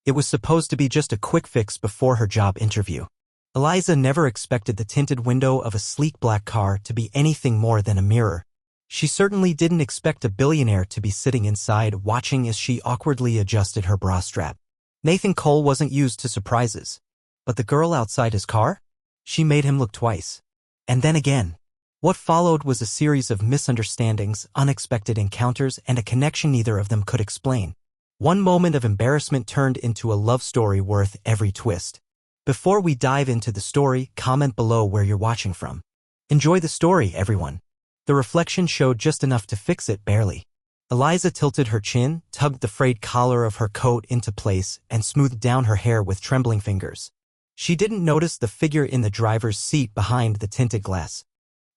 It was supposed to be just a quick fix before her job interview. Eliza never expected the tinted window of a sleek black car to be anything more than a mirror. She certainly didn't expect a billionaire to be sitting inside watching as she awkwardly adjusted her bra strap. Nathan Cole wasn't used to surprises. But the girl outside his car? She made him look twice. And then again. What followed was a series of misunderstandings, unexpected encounters, and a connection neither of them could explain. One moment of embarrassment turned into a love story worth every twist. Before we dive into the story, comment below where you're watching from. Enjoy the story, everyone. The reflection showed just enough to fix it barely. Eliza tilted her chin, tugged the frayed collar of her coat into place, and smoothed down her hair with trembling fingers. She didn't notice the figure in the driver's seat behind the tinted glass.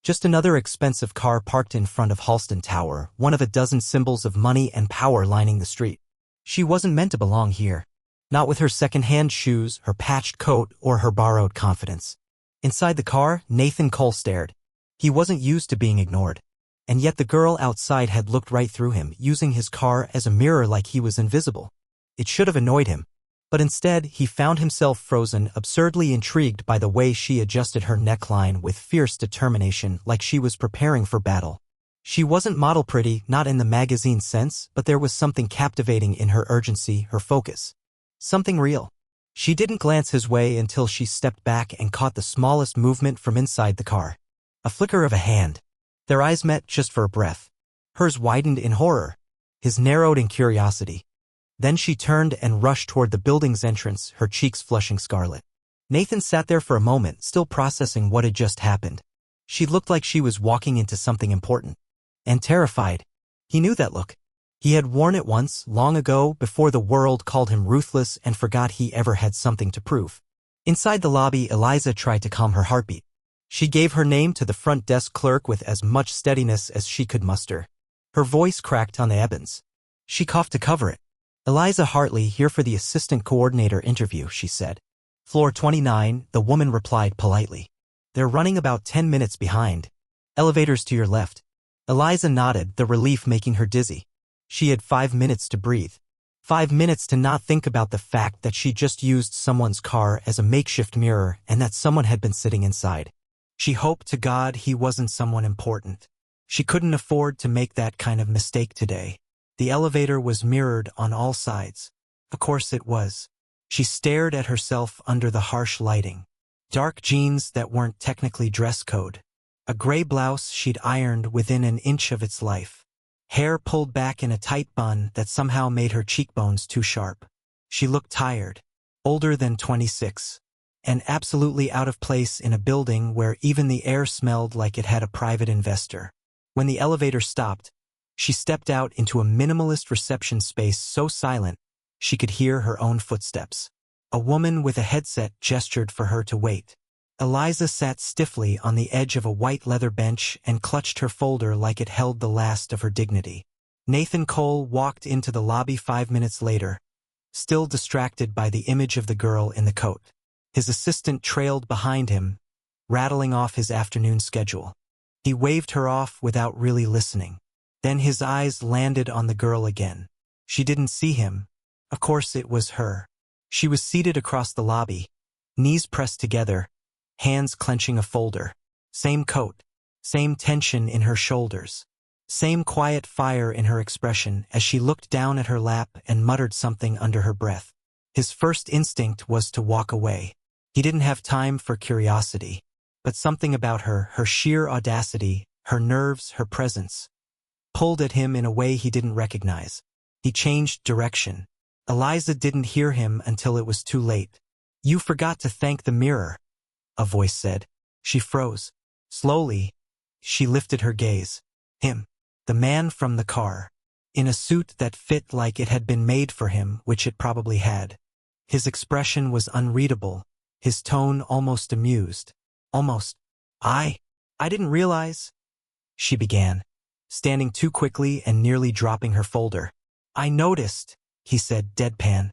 Just another expensive car parked in front of Halston Tower, one of a dozen symbols of money and power lining the street. She wasn't meant to belong here. Not with her second-hand shoes, her patched coat, or her borrowed confidence. Inside the car, Nathan Cole stared. He wasn't used to being ignored. And yet the girl outside had looked right through him, using his car as a mirror like he was invisible. It should have annoyed him. But instead, he found himself frozen, absurdly intrigued by the way she adjusted her neckline with fierce determination like she was preparing for battle. She wasn't model pretty, not in the magazine sense, but there was something captivating in her urgency, her focus. Something real. She didn't glance his way until she stepped back and caught the smallest movement from inside the car. A flicker of a hand. Their eyes met just for a breath. Hers widened in horror. His narrowed in curiosity. Then she turned and rushed toward the building's entrance, her cheeks flushing scarlet. Nathan sat there for a moment, still processing what had just happened. She looked like she was walking into something important. And terrified. He knew that look. He had worn it once, long ago, before the world called him ruthless and forgot he ever had something to prove. Inside the lobby, Eliza tried to calm her heartbeat. She gave her name to the front desk clerk with as much steadiness as she could muster. Her voice cracked on the ebons. She coughed to cover it. Eliza Hartley, here for the assistant coordinator interview, she said. Floor 29, the woman replied politely. They're running about 10 minutes behind. Elevators to your left. Eliza nodded, the relief making her dizzy. She had 5 minutes to breathe. 5 minutes to not think about the fact that she just used someone's car as a makeshift mirror and that someone had been sitting inside. She hoped to God he wasn't someone important. She couldn't afford to make that kind of mistake today. The elevator was mirrored on all sides. Of course it was. She stared at herself under the harsh lighting. Dark jeans that weren't technically dress code. A gray blouse she'd ironed within an inch of its life. Hair pulled back in a tight bun that somehow made her cheekbones too sharp. She looked tired, older than 26, and absolutely out of place in a building where even the air smelled like it had a private investor. When the elevator stopped, she stepped out into a minimalist reception space so silent she could hear her own footsteps. A woman with a headset gestured for her to wait. Eliza sat stiffly on the edge of a white leather bench and clutched her folder like it held the last of her dignity. Nathan Cole walked into the lobby 5 minutes later, still distracted by the image of the girl in the coat. His assistant trailed behind him, rattling off his afternoon schedule. He waved her off without really listening. Then his eyes landed on the girl again. She didn't see him. Of course it was her. She was seated across the lobby, knees pressed together, hands clenching a folder. Same coat, same tension in her shoulders, same quiet fire in her expression as she looked down at her lap and muttered something under her breath. His first instinct was to walk away. He didn't have time for curiosity, but something about her, her sheer audacity, her nerves, her presence, pulled at him in a way he didn't recognize. He changed direction. Eliza didn't hear him until it was too late. You forgot to thank the mirror, a voice said. She froze. Slowly, she lifted her gaze. Him. The man from the car. In a suit that fit like it had been made for him, which it probably had. His expression was unreadable, his tone almost amused. Almost. I didn't realize, she began, standing too quickly and nearly dropping her folder. I noticed, he said, deadpan.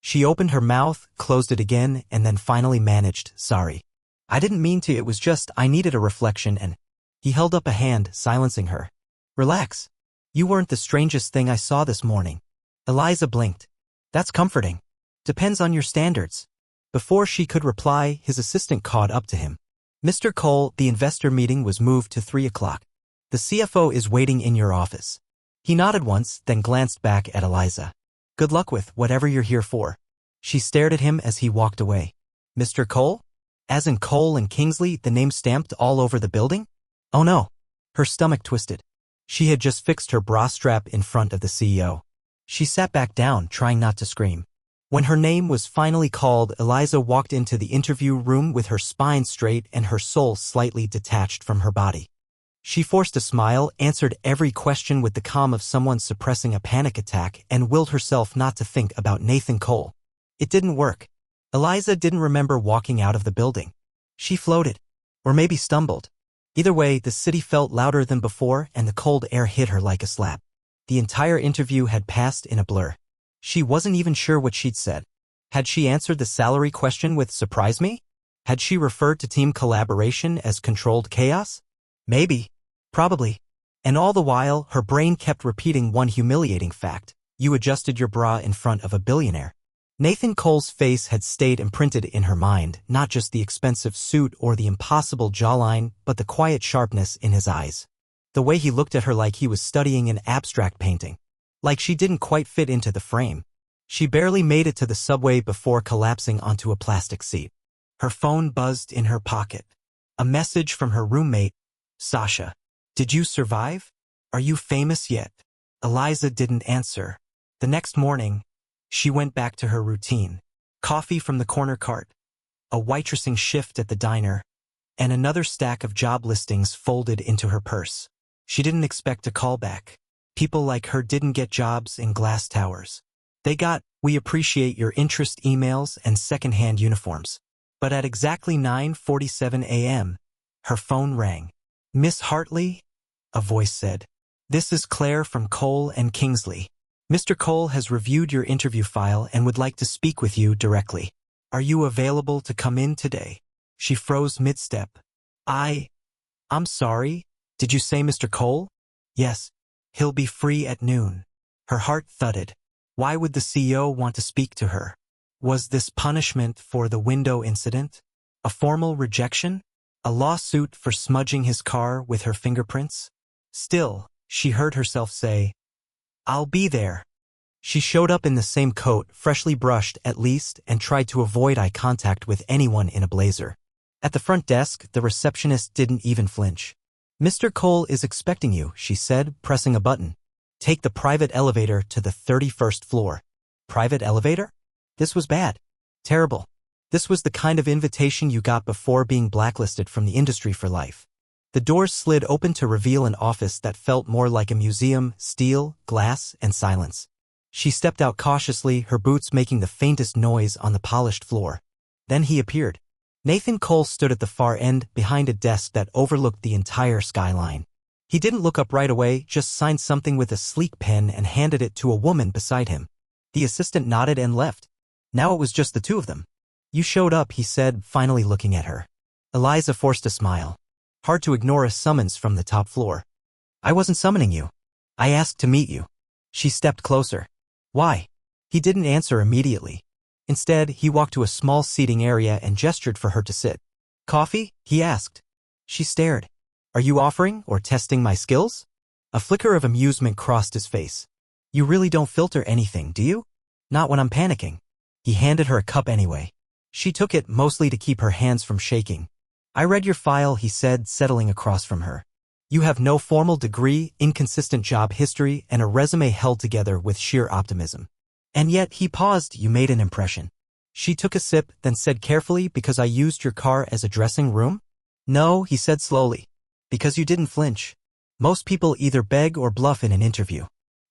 She opened her mouth, closed it again, and then finally managed, sorry. I didn't mean to, it was just, I needed a reflection and… He held up a hand, silencing her. Relax. You weren't the strangest thing I saw this morning. Eliza blinked. That's comforting. Depends on your standards. Before she could reply, his assistant caught up to him. Mr. Cole, the investor meeting was moved to 3 o'clock. The CFO is waiting in your office. He nodded once, then glanced back at Eliza. Good luck with whatever you're here for. She stared at him as he walked away. Mr. Cole? As in Cole and Kingsley, the name stamped all over the building? Oh no. Her stomach twisted. She had just fixed her bra strap in front of the CEO. She sat back down, trying not to scream. When her name was finally called, Eliza walked into the interview room with her spine straight and her soul slightly detached from her body. She forced a smile, answered every question with the calm of someone suppressing a panic attack, and willed herself not to think about Nathan Cole. It didn't work. Eliza didn't remember walking out of the building. She floated. Or maybe stumbled. Either way, the city felt louder than before, and the cold air hit her like a slap. The entire interview had passed in a blur. She wasn't even sure what she'd said. Had she answered the salary question with "surprise me"? Had she referred to team collaboration as controlled chaos? Maybe. Probably. And all the while, her brain kept repeating one humiliating fact. You adjusted your bra in front of a billionaire. Nathan Cole's face had stayed imprinted in her mind, not just the expensive suit or the impossible jawline, but the quiet sharpness in his eyes. The way he looked at her like he was studying an abstract painting. Like she didn't quite fit into the frame. She barely made it to the subway before collapsing onto a plastic seat. Her phone buzzed in her pocket. A message from her roommate, Sasha. Did you survive? Are you famous yet? Eliza didn't answer. The next morning, she went back to her routine. Coffee from the corner cart, a waitressing shift at the diner, and another stack of job listings folded into her purse. She didn't expect a callback. People like her didn't get jobs in glass towers. They got, "We appreciate your interest" emails and second-hand uniforms. But at exactly 9:47 a.m., her phone rang. Miss Hartley? A voice said. This is Claire from Cole and Kingsley. Mr. Cole has reviewed your interview file and would like to speak with you directly. Are you available to come in today? She froze mid-step. I'm sorry. Did you say Mr. Cole? Yes. He'll be free at noon. Her heart thudded. Why would the CEO want to speak to her? Was this punishment for the window incident? A formal rejection? A lawsuit for smudging his car with her fingerprints? Still, she heard herself say, I'll be there. She showed up in the same coat, freshly brushed at least, and tried to avoid eye contact with anyone in a blazer. At the front desk, the receptionist didn't even flinch. Mr. Cole is expecting you, she said, pressing a button. Take the private elevator to the 31st floor. Private elevator? This was bad. Terrible. This was the kind of invitation you got before being blacklisted from the industry for life. The doors slid open to reveal an office that felt more like a museum, steel, glass, and silence. She stepped out cautiously, her boots making the faintest noise on the polished floor. Then he appeared. Nathan Cole stood at the far end, behind a desk that overlooked the entire skyline. He didn't look up right away, just signed something with a sleek pen and handed it to a woman beside him. The assistant nodded and left. Now it was just the two of them. You showed up, he said, finally looking at her. Eliza forced a smile. Hard to ignore a summons from the top floor. I wasn't summoning you. I asked to meet you. She stepped closer. Why? He didn't answer immediately. Instead, he walked to a small seating area and gestured for her to sit. Coffee? He asked. She stared. Are you offering or testing my skills? A flicker of amusement crossed his face. You really don't filter anything, do you? Not when I'm panicking. He handed her a cup anyway. She took it, mostly to keep her hands from shaking. I read your file, he said, settling across from her. You have no formal degree, inconsistent job history, and a resume held together with sheer optimism. And yet, he paused, you made an impression. She took a sip, then said carefully, because I used your car as a dressing room? No, he said slowly. Because you didn't flinch. Most people either beg or bluff in an interview.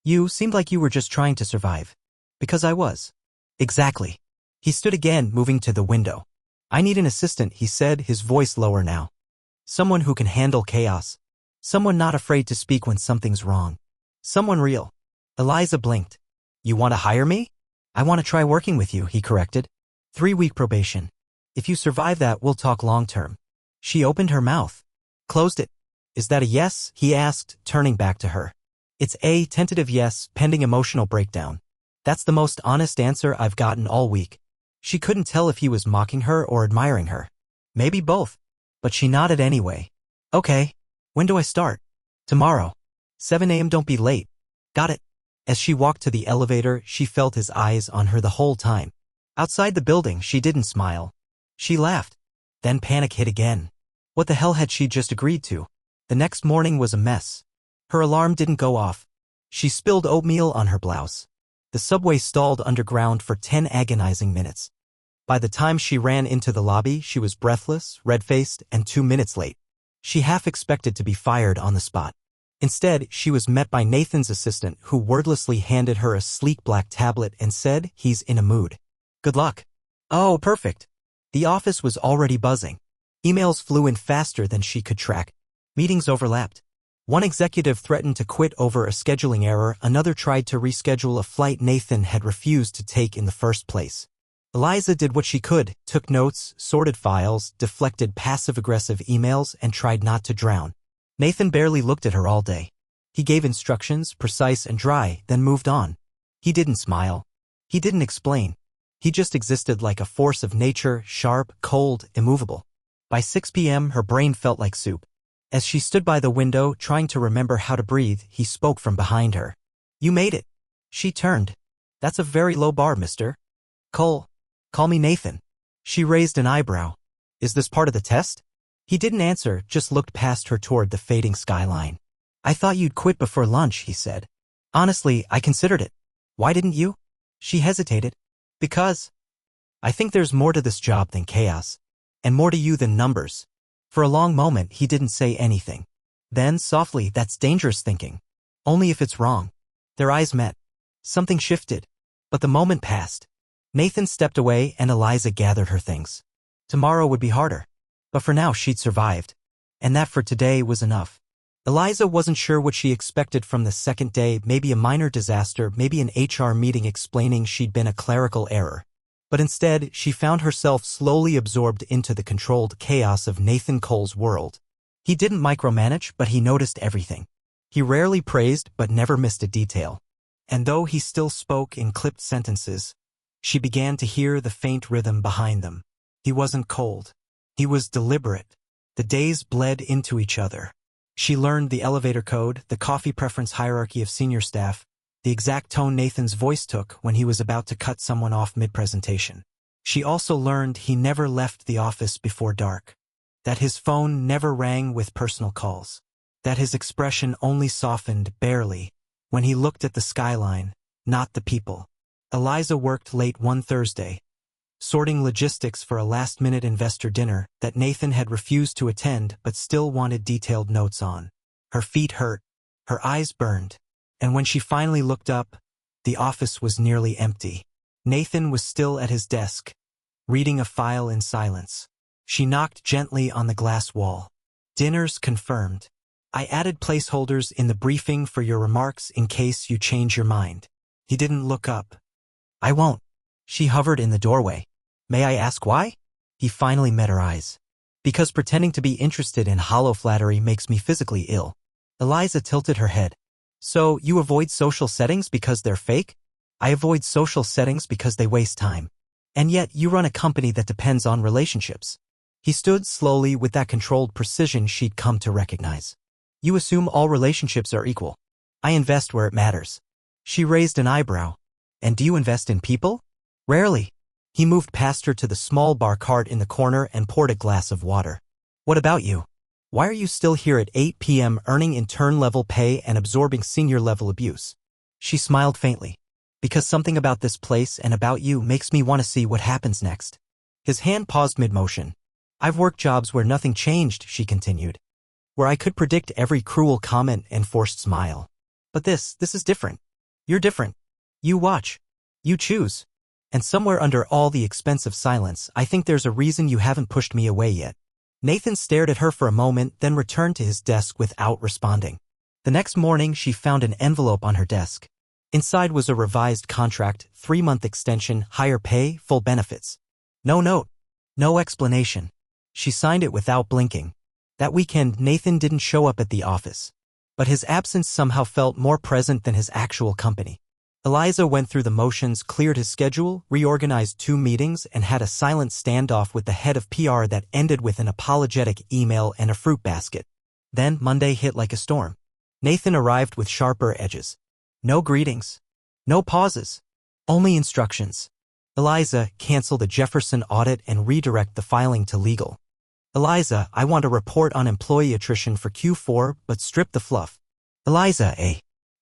You seemed like you were just trying to survive. Because I was. Exactly. He stood again, moving to the window. I need an assistant, he said, his voice lower now. Someone who can handle chaos. Someone not afraid to speak when something's wrong. Someone real. Eliza blinked. You want to hire me? I want to try working with you, he corrected. 3-week probation. If you survive that, we'll talk long-term. She opened her mouth. Closed it. Is that a yes? He asked, turning back to her. It's a tentative yes, pending emotional breakdown. That's the most honest answer I've gotten all week. She couldn't tell if he was mocking her or admiring her. Maybe both. But she nodded anyway. Okay. When do I start? Tomorrow. 7 a.m. Don't be late. Got it. As she walked to the elevator, she felt his eyes on her the whole time. Outside the building, she didn't smile. She laughed. Then panic hit again. What the hell had she just agreed to? The next morning was a mess. Her alarm didn't go off. She spilled oatmeal on her blouse. The subway stalled underground for 10 agonizing minutes. By the time she ran into the lobby, she was breathless, red-faced, and 2 minutes late. She half expected to be fired on the spot. Instead, she was met by Nathan's assistant, who wordlessly handed her a sleek black tablet and said, "He's in a mood. Good luck." Oh, perfect. The office was already buzzing. Emails flew in faster than she could track. Meetings overlapped. One executive threatened to quit over a scheduling error, another tried to reschedule a flight Nathan had refused to take in the first place. Eliza did what she could, took notes, sorted files, deflected passive-aggressive emails, and tried not to drown. Nathan barely looked at her all day. He gave instructions, precise and dry, then moved on. He didn't smile. He didn't explain. He just existed like a force of nature, sharp, cold, immovable. By 6 p.m., her brain felt like soup. As she stood by the window, trying to remember how to breathe, he spoke from behind her. "You made it." She turned. "That's a very low bar, mister." "Cole. Call me Nathan." She raised an eyebrow. "Is this part of the test?" He didn't answer, just looked past her toward the fading skyline. "I thought you'd quit before lunch," he said. "Honestly, I considered it." "Why didn't you?" She hesitated. "Because I think there's more to this job than chaos, and more to you than numbers." For a long moment, he didn't say anything. Then, softly, "That's dangerous thinking. Only if it's wrong." Their eyes met. Something shifted. But the moment passed. Nathan stepped away and Eliza gathered her things. Tomorrow would be harder. But for now, she'd survived. And that for today was enough. Eliza wasn't sure what she expected from the second day, maybe a minor disaster, maybe an HR meeting explaining she'd been a clerical error. But instead, she found herself slowly absorbed into the controlled chaos of Nathan Cole's world. He didn't micromanage, but he noticed everything. He rarely praised, but never missed a detail. And though he still spoke in clipped sentences, she began to hear the faint rhythm behind them. He wasn't cold. He was deliberate. The days bled into each other. She learned the elevator code, the coffee preference hierarchy of senior staff, the exact tone Nathan's voice took when he was about to cut someone off mid-presentation. She also learned he never left the office before dark, that his phone never rang with personal calls, that his expression only softened barely when he looked at the skyline, not the people. Eliza worked late one Thursday, sorting logistics for a last-minute investor dinner that Nathan had refused to attend but still wanted detailed notes on. Her feet hurt, her eyes burned, and when she finally looked up, the office was nearly empty. Nathan was still at his desk, reading a file in silence. She knocked gently on the glass wall. "Dinner's confirmed. I added placeholders in the briefing for your remarks in case you change your mind." He didn't look up. "I won't." She hovered in the doorway. "May I ask why?" He finally met her eyes. "Because pretending to be interested in hollow flattery makes me physically ill." Eliza tilted her head. "So you avoid social settings because they're fake?" "I avoid social settings because they waste time. And yet you run a company that depends on relationships." He stood slowly with that controlled precision she'd come to recognize. "You assume all relationships are equal. I invest where it matters." She raised an eyebrow. "And do you invest in people?" "Rarely." He moved past her to the small bar cart in the corner and poured a glass of water. "What about you? Why are you still here at 8 p.m. earning intern-level pay and absorbing senior-level abuse?" She smiled faintly. "Because something about this place and about you makes me want to see what happens next." His hand paused mid-motion. "I've worked jobs where nothing changed," she continued, "where I could predict every cruel comment and forced smile. But this is different. You're different. You watch. You choose. And somewhere under all the expensive silence, I think there's a reason you haven't pushed me away yet." Nathan stared at her for a moment, then returned to his desk without responding. The next morning, she found an envelope on her desk. Inside was a revised contract, 3-month extension, higher pay, full benefits. No note. No explanation. She signed it without blinking. That weekend, Nathan didn't show up at the office. But his absence somehow felt more present than his actual company. Eliza went through the motions, cleared his schedule, reorganized 2 meetings, and had a silent standoff with the head of PR that ended with an apologetic email and a fruit basket. Then Monday hit like a storm. Nathan arrived with sharper edges. No greetings. No pauses. Only instructions. Eliza, cancel the Jefferson audit and redirect the filing to legal. Eliza, I want a report on employee attrition for Q4, but strip the fluff. Eliza,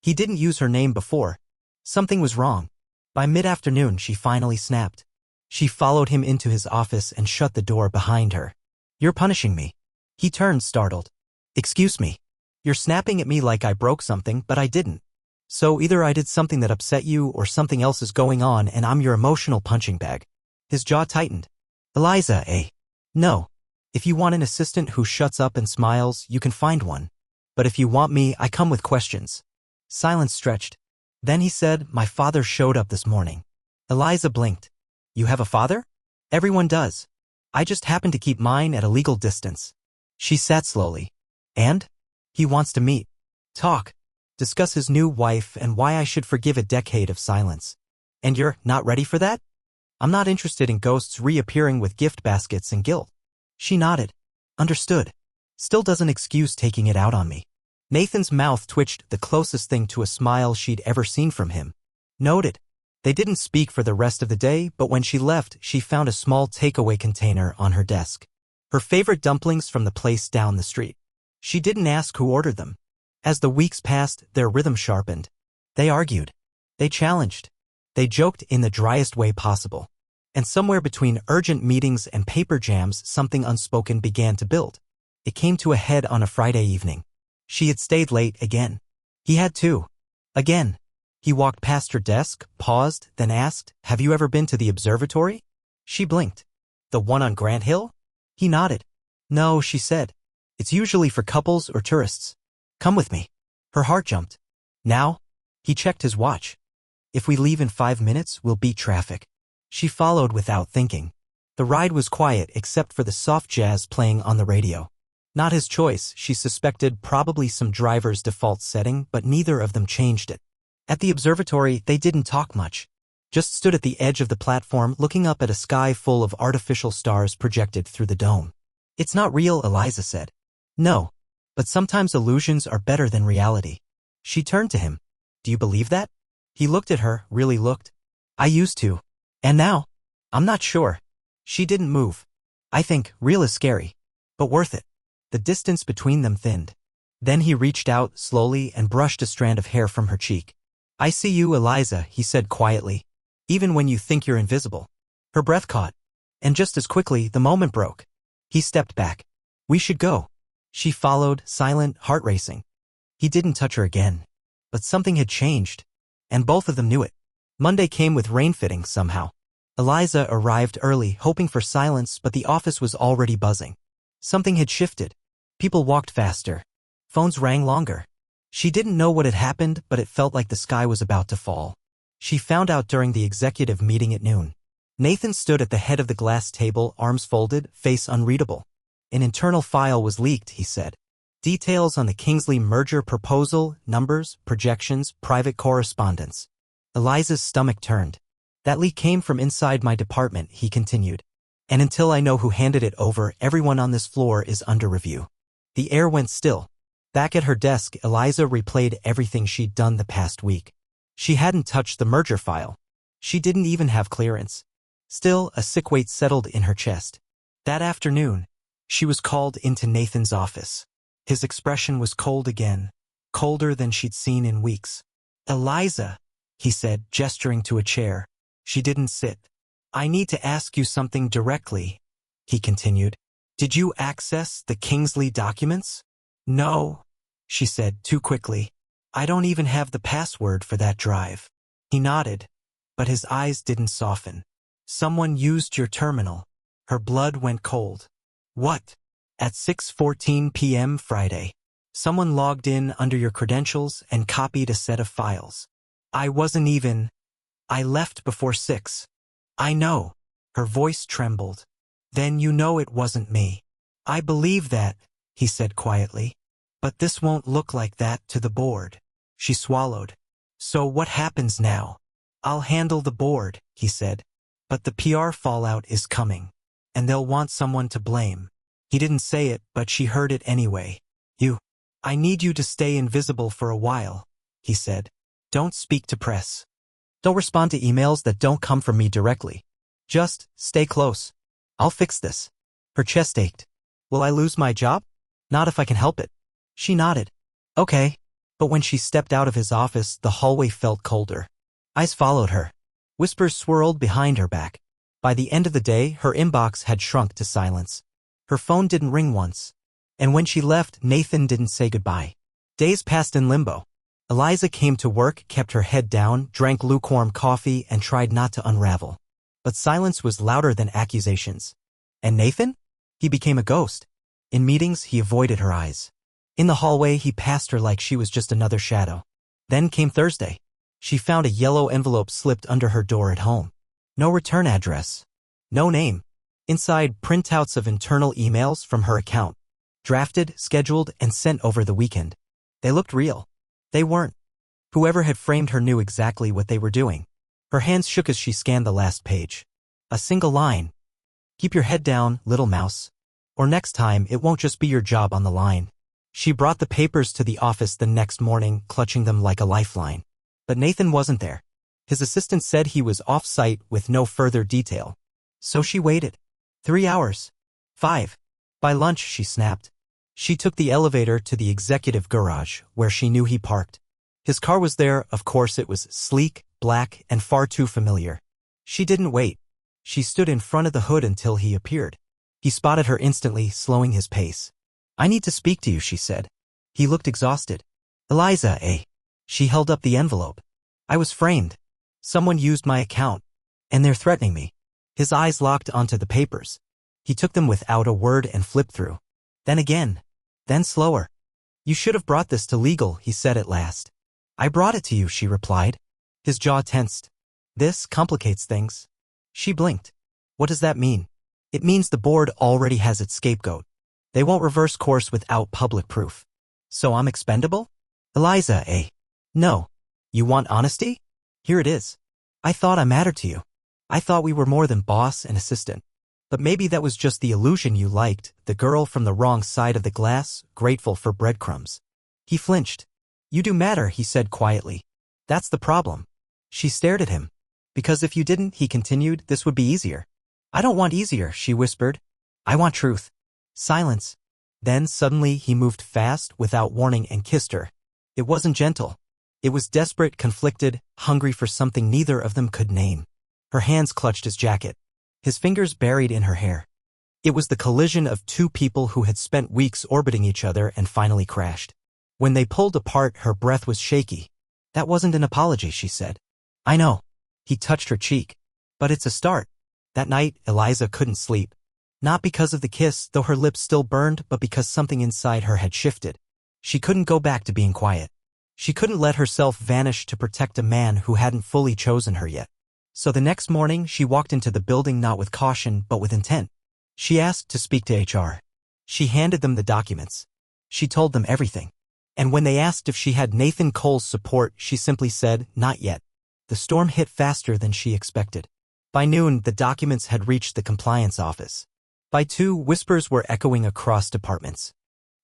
He didn't use her name before. Something was wrong. By mid-afternoon, she finally snapped. She followed him into his office and shut the door behind her. You're punishing me. He turned, startled. Excuse me. You're snapping at me like I broke something, but I didn't. So either I did something that upset you or something else is going on and I'm your emotional punching bag. His jaw tightened. Eliza, No. If you want an assistant who shuts up and smiles, you can find one. But if you want me, I come with questions. Silence stretched. Then he said, my father showed up this morning. Eliza blinked. You have a father? Everyone does. I just happen to keep mine at a legal distance. She sat slowly. And? He wants to meet. Talk. Discuss his new wife and why I should forgive a decade of silence. And you're not ready for that? I'm not interested in ghosts reappearing with gift baskets and guilt. She nodded. Understood. Still doesn't excuse taking it out on me. Nathan's mouth twitched, the closest thing to a smile she'd ever seen from him. Noted. They didn't speak for the rest of the day, but when she left, she found a small takeaway container on her desk. Her favorite dumplings from the place down the street. She didn't ask who ordered them. As the weeks passed, their rhythm sharpened. They argued. They challenged. They joked in the driest way possible. And somewhere between urgent meetings and paper jams, something unspoken began to build. It came to a head on a Friday evening. She had stayed late again. He had too. Again. He walked past her desk, paused, then asked, have you ever been to the observatory? She blinked. The one on Grant Hill? He nodded. No, she said. It's usually for couples or tourists. Come with me. Her heart jumped. Now? He checked his watch. If we leave in 5 minutes, we'll beat traffic. She followed without thinking. The ride was quiet except for the soft jazz playing on the radio. Not his choice, she suspected, probably some driver's default setting, but neither of them changed it. At the observatory, they didn't talk much. Just stood at the edge of the platform looking up at a sky full of artificial stars projected through the dome. It's not real, Eliza said. No. But sometimes illusions are better than reality. She turned to him. Do you believe that? He looked at her, really looked. I used to. And now? I'm not sure. She didn't move. I think real is scary. But worth it. The distance between them thinned. Then he reached out slowly and brushed a strand of hair from her cheek. I see you, Eliza, he said quietly. Even when you think you're invisible. Her breath caught. And just as quickly, the moment broke. He stepped back. We should go. She followed, silent, heart racing. He didn't touch her again. But something had changed. And both of them knew it. Monday came with rain fitting somehow. Eliza arrived early, hoping for silence, but the office was already buzzing. Something had shifted. People walked faster. Phones rang longer. She didn't know what had happened, but it felt like the sky was about to fall. She found out during the executive meeting at noon. Nathan stood at the head of the glass table, arms folded, face unreadable. An internal file was leaked, he said. Details on the Kingsley merger proposal, numbers, projections, private correspondence. Eliza's stomach turned. That leak came from inside my department, he continued. And until I know who handed it over, everyone on this floor is under review. The air went still. Back at her desk, Eliza replayed everything she'd done the past week. She hadn't touched the merger file. She didn't even have clearance. Still, a sick weight settled in her chest. That afternoon, she was called into Nathan's office. His expression was cold again, colder than she'd seen in weeks. Eliza, he said, gesturing to a chair. She didn't sit. I need to ask you something directly, he continued. Did you access the Kingsley documents? No, she said too quickly. I don't even have the password for that drive. He nodded, but his eyes didn't soften. Someone used your terminal. Her blood went cold. What? At 6:14 p.m. Friday. Someone logged in under your credentials and copied a set of files. I wasn't even. I left before 6. I know. Her voice trembled. Then you know it wasn't me. I believe that, he said quietly. But this won't look like that to the board. She swallowed. So what happens now? I'll handle the board, he said. But the PR fallout is coming. And they'll want someone to blame. He didn't say it, but she heard it anyway. I need you to stay invisible for a while, he said. Don't speak to press. Don't respond to emails that don't come from me directly. Just stay close. I'll fix this. Her chest ached. Will I lose my job? Not if I can help it. She nodded. Okay. But when she stepped out of his office, the hallway felt colder. Eyes followed her. Whispers swirled behind her back. By the end of the day, her inbox had shrunk to silence. Her phone didn't ring once. And when she left, Nathan didn't say goodbye. Days passed in limbo. Eliza came to work, kept her head down, drank lukewarm coffee, and tried not to unravel. But silence was louder than accusations. And Nathan? He became a ghost. In meetings, he avoided her eyes. In the hallway, he passed her like she was just another shadow. Then came Thursday. She found a yellow envelope slipped under her door at home. No return address. No name. Inside, printouts of internal emails from her account. Drafted, scheduled, and sent over the weekend. They looked real. They weren't. Whoever had framed her knew exactly what they were doing. Her hands shook as she scanned the last page. A single line. Keep your head down, little mouse. Or next time, it won't just be your job on the line. She brought the papers to the office the next morning, clutching them like a lifeline. But Nathan wasn't there. His assistant said he was off-site with no further detail. So she waited. 3 hours. 5. By lunch, she snapped. She took the elevator to the executive garage, where she knew he parked. His car was there, of course. It was sleek, black, and far too familiar. She didn't wait. She stood in front of the hood until he appeared. He spotted her instantly, slowing his pace. I need to speak to you, she said. He looked exhausted. Eliza, eh? She held up the envelope. I was framed. Someone used my account. And they're threatening me. His eyes locked onto the papers. He took them without a word and flipped through. Then again. Then slower. You should have brought this to legal, he said at last. I brought it to you, she replied. His jaw tensed. This complicates things. She blinked. What does that mean? It means the board already has its scapegoat. They won't reverse course without public proof. So I'm expendable? Eliza, eh? No. You want honesty? Here it is. I thought I mattered to you. I thought we were more than boss and assistant. But maybe that was just the illusion you liked, the girl from the wrong side of the glass, grateful for breadcrumbs. He flinched. You do matter, he said quietly. That's the problem. She stared at him. Because if you didn't, he continued, this would be easier. I don't want easier, she whispered. I want truth. Silence. Then suddenly he moved fast, without warning, and kissed her. It wasn't gentle. It was desperate, conflicted, hungry for something neither of them could name. Her hands clutched his jacket. His fingers buried in her hair. It was the collision of two people who had spent weeks orbiting each other and finally crashed. When they pulled apart, her breath was shaky. That wasn't an apology, she said. I know. He touched her cheek. But it's a start. That night, Eliza couldn't sleep. Not because of the kiss, though her lips still burned, but because something inside her had shifted. She couldn't go back to being quiet. She couldn't let herself vanish to protect a man who hadn't fully chosen her yet. So the next morning, she walked into the building not with caution, but with intent. She asked to speak to HR. She handed them the documents. She told them everything. And when they asked if she had Nathan Cole's support, she simply said, not yet. The storm hit faster than she expected. By noon, the documents had reached the compliance office. By 2, whispers were echoing across departments.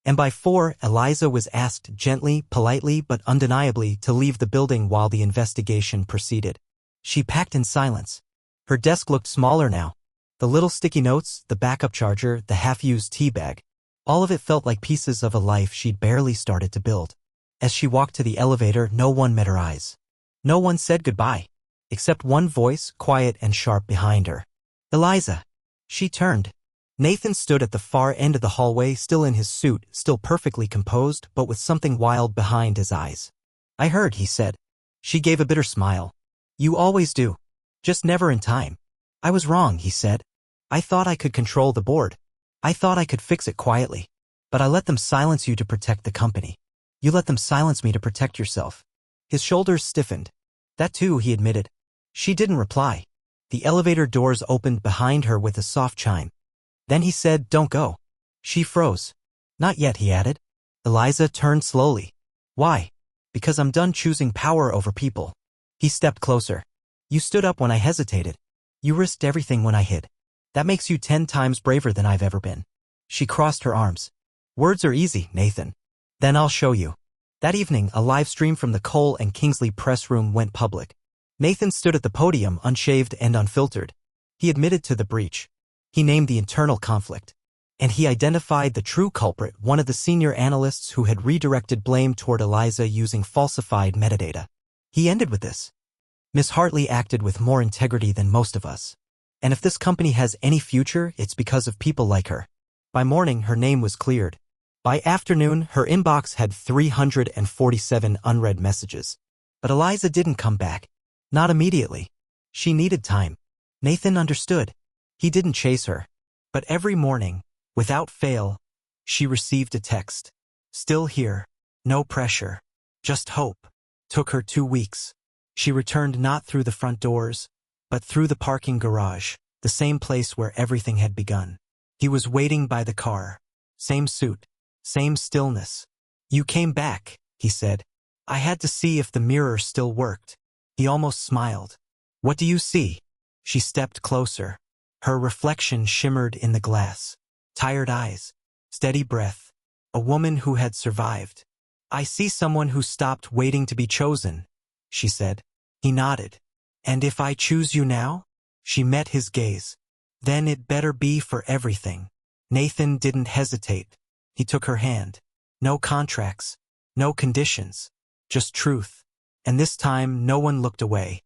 And by 4, Eliza was asked gently, politely, but undeniably to leave the building while the investigation proceeded. She packed in silence. Her desk looked smaller now. The little sticky notes, the backup charger, the half-used tea bag. All of it felt like pieces of a life she'd barely started to build. As she walked to the elevator, no one met her eyes. No one said goodbye. Except one voice, quiet and sharp behind her. Eliza. She turned. Nathan stood at the far end of the hallway, still in his suit, still perfectly composed, but with something wild behind his eyes. I heard, he said. She gave a bitter smile. You always do. Just never in time. I was wrong, he said. I thought I could control the board. I thought I could fix it quietly. But I let them silence you to protect the company. You let them silence me to protect yourself. His shoulders stiffened. That too, he admitted. She didn't reply. The elevator doors opened behind her with a soft chime. Then he said, don't go. She froze. Not yet, he added. Eliza turned slowly. Why? Because I'm done choosing power over people. He stepped closer. You stood up when I hesitated. You risked everything when I hid. That makes you 10 times braver than I've ever been. She crossed her arms. Words are easy, Nathan. Then I'll show you. That evening, a live stream from the Cole and Kingsley press room went public. Nathan stood at the podium, unshaved and unfiltered. He admitted to the breach. He named the internal conflict. And he identified the true culprit, one of the senior analysts who had redirected blame toward Eliza using falsified metadata. He ended with this. Miss Hartley acted with more integrity than most of us. And if this company has any future, it's because of people like her. By morning, her name was cleared. By afternoon, her inbox had 347 unread messages. But Eliza didn't come back. Not immediately. She needed time. Nathan understood. He didn't chase her. But every morning, without fail, she received a text. Still here. No pressure. Just hope. Took her 2 weeks. She returned not through the front doors, but through the parking garage, the same place where everything had begun. He was waiting by the car. Same suit. Same stillness. You came back, he said. I had to see if the mirror still worked. He almost smiled. What do you see? She stepped closer. Her reflection shimmered in the glass. Tired eyes. Steady breath. A woman who had survived. I see someone who stopped waiting to be chosen, she said. He nodded. And if I choose you now? She met his gaze. Then it better be for everything. Nathan didn't hesitate. He took her hand. No contracts. No conditions. Just truth. And this time no one looked away.